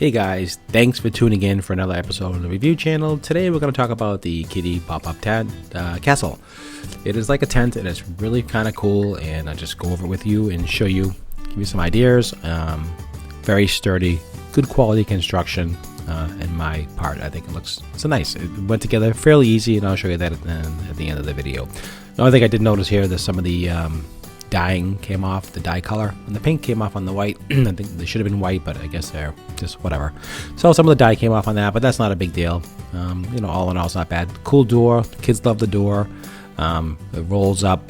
Hey guys, thanks for tuning in for another episode of the review channel. Today we're going to talk about the Kiddey pop-up tent castle. It is like a tent and it's really kind of cool, and I'll just go over it with you and show you, give you some ideas. Very sturdy, good quality construction in my part. I think it's nice. It went together fairly easy, and I'll show you that at the end of the video. The only thing I did notice here is some of the dyeing came off, the dye color, and the pink came off on the white. I think they should have been white, but I guess they're just whatever. So some of the dye came off on that, but that's not a big deal. All in all, it's not bad. Cool door. The kids love the door. It rolls up,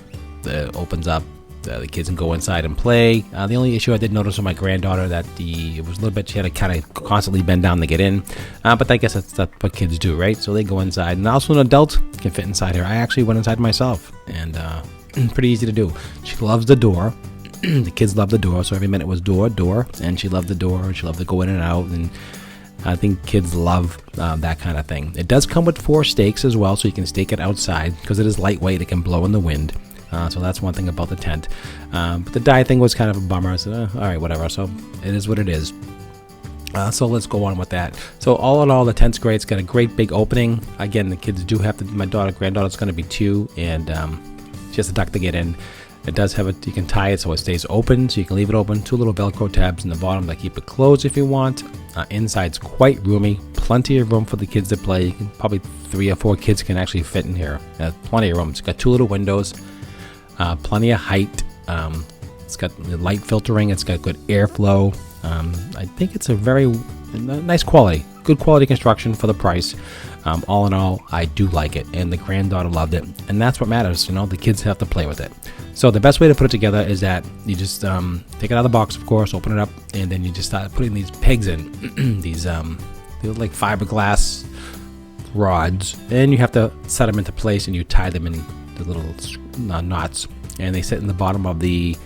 it opens up. The kids can go inside and play. The only issue I did notice with my granddaughter that it was a little bit, she had to kind of constantly bend down to get in. But I guess that's what kids do, right? So they go inside, and also an adult can fit inside here. I actually went inside myself, and pretty easy to do. She loves the door. The kids love the door, so every minute was door, and she loved the door. She loved to go in and out, and I think kids love that kind of thing. It does come with 4 stakes as well, so you can stake it outside because it is lightweight. It can blow in the wind. So that's one thing about the tent. But the dye thing was kind of a bummer. I said, all right, whatever. So it is what it is. So let's go on with that. So all in all, the tent's great. It's got a great big opening. Again, the kids do have to, my granddaughter's going to be 2, and she has to duck to get in. It does have you can tie it so it stays open, so you can leave it open. 2 little Velcro tabs in the bottom that keep it closed if you want. Inside's quite roomy. Plenty of room for the kids to play. Probably 3 or 4 kids can actually fit in here. Plenty of room. It's got 2 little windows. Plenty of height. It's got the light filtering. It's got good airflow. I think it's a very nice quality, good quality construction for the price. All in all, I do like it, and the granddaughter loved it, and that's what matters. The kids have to play with it. So the best way to put it together is that you just take it out of the box, of course, open it up, and then you just start putting these pegs in. These they're like fiberglass rods, and you have to set them into place, and you tie them in the little knots, and they sit in the bottom of the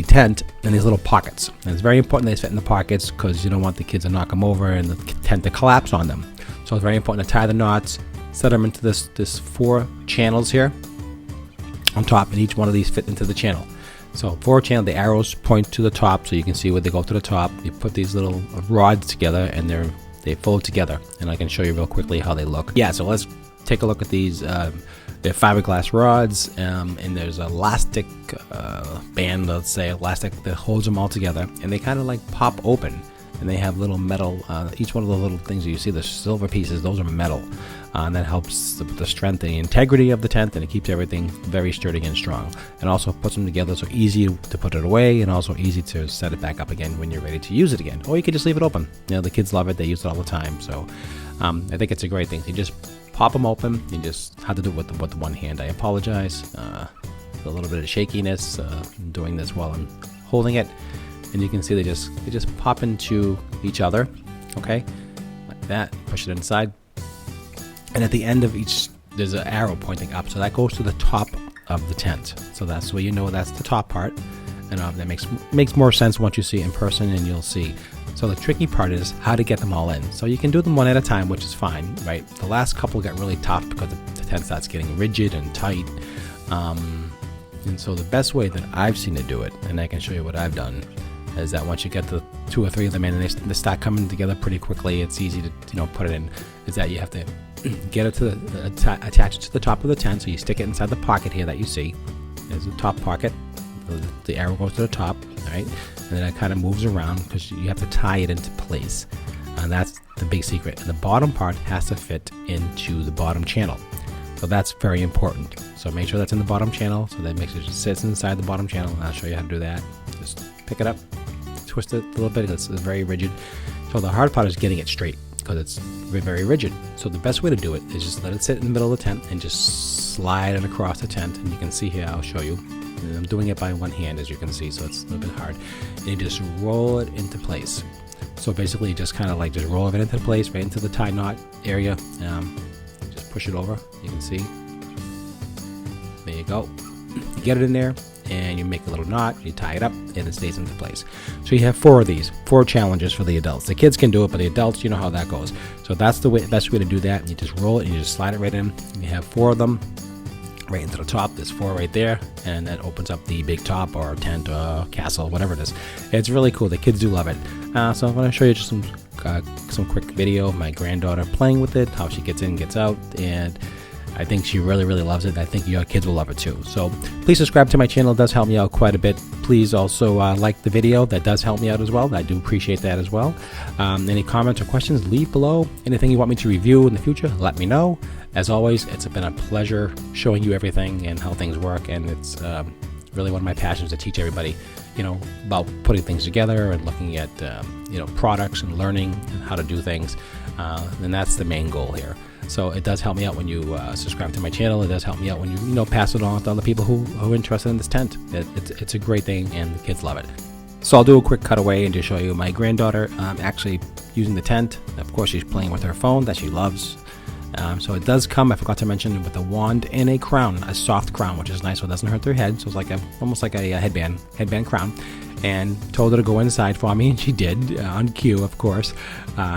tent in these little pockets. And it's very important they fit in the pockets because you don't want the kids to knock them over and the tent to collapse on them. So it's very important to tie the knots, set them into this 4 channels here on top, and each one of these fit into the channel. So 4 channels, the arrows point to the top, so you can see where they go to the top. You put these little rods together, and they fold together, and I can show you real quickly how they look. Yeah, so let's take a look at these. They're fiberglass rods, and there's an elastic band, let's say, elastic that holds them all together, and they kind of like pop open, and they have little metal, each one of the little things that you see, the silver pieces, those are metal, and that helps the strength and the integrity of the tent, and it keeps everything very sturdy and strong, and also puts them together so easy to put it away, and also easy to set it back up again when you're ready to use it again, or you can just leave it open. The kids love it, they use it all the time, so I think it's a great thing. You just pop them open. You just have to do it with the one hand. I apologize for a little bit of shakiness doing this while I'm holding it, and you can see they just pop into each other, okay, like that. Push it inside, and at the end of each there's an arrow pointing up, so that goes to the top of the tent. So that's where that's the top part, and that makes more sense once you see it in person, and you'll see. So the tricky part is how to get them all in. So you can do them one at a time, which is fine, right? The last couple got really tough because the tent starts getting rigid and tight. And so the best way that I've seen to do it, and I can show you what I've done, is that once you get the 2 or 3 of them in, and they start coming together pretty quickly, it's easy to put it in, is that you have to get it attach it to the top of the tent. So you stick it inside the pocket here that you see. There's the top pocket. The arrow goes to the top, right? And then it kind of moves around because you have to tie it into place, and that's the big secret. And the bottom part has to fit into the bottom channel, so that's very important. So make sure that's in the bottom channel, so that makes it just sits inside the bottom channel, and I'll show you how to do that. Just pick it up, twist it a little bit. It's very rigid, so the hard part is getting it straight because it's very rigid. So the best way to do it is just let it sit in the middle of the tent and just slide it across the tent. And you can see here, I'll show you. And I'm doing it by one hand, as you can see, so it's a little bit hard. And you just roll it into place. So basically, you just kind of just roll it into place, right into the tie knot area. Just push it over. You can see. There you go. You get it in there, and you make a little knot. You tie it up, and it stays into place. So you have 4 of these, 4 challenges for the adults. The kids can do it, but the adults, you know how that goes. So that's the best way to do that. You just roll it, and you just slide it right in. You have 4 of them. right into the top. There's 4 right there, and that opens up the big top or tent or castle, whatever it is. It's really cool. The kids do love it. So I'm going to show you just some quick video of my granddaughter playing with it, how she gets in, gets out, and I think she really loves it, and I think your kids will love it too. So please subscribe to my channel. It does help me out quite a bit. Please also like the video. That does help me out as well. I do appreciate that as well. Any comments or questions, leave below. Anything you want me to review in the future, let me know. As always, it's been a pleasure showing you everything and how things work, and it's really one of my passions to teach everybody, about putting things together and looking at, products and learning how to do things. And that's the main goal here. So it does help me out when you subscribe to my channel. It does help me out when you pass it on to other people who are interested in this tent. It's a great thing, and the kids love it. So I'll do a quick cutaway and just show you my granddaughter actually using the tent. Of course, she's playing with her phone that she loves. So it does come, I forgot to mention, with a wand and a crown, a soft crown, which is nice, so it doesn't hurt their head. So it's almost like a headband crown. And told her to go inside for me, and she did, on cue, of course.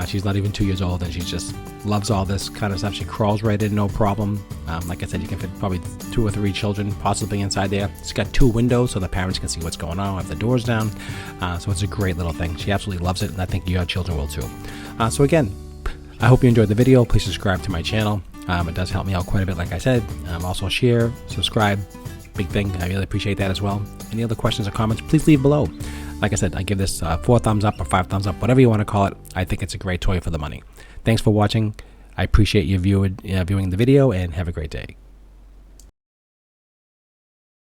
She's not even 2 years old, and she just loves all this kind of stuff. She crawls right in, no problem. Like I said, you can fit probably 2 or 3 children possibly inside there. It's got 2 windows, so the parents can see what's going on if the door's down. So it's a great little thing. She absolutely loves it, and I think your children will too. So again, I hope you enjoyed the video. Please subscribe to my channel. It does help me out quite a bit, like I said. Also share, subscribe. Big thing. I really appreciate that as well. Any other questions or comments, please leave below. Like I said, I give this 4 thumbs up or 5 thumbs up, whatever you want to call it. I think it's a great toy for the money. Thanks for watching. I appreciate you viewing the video, and have a great day.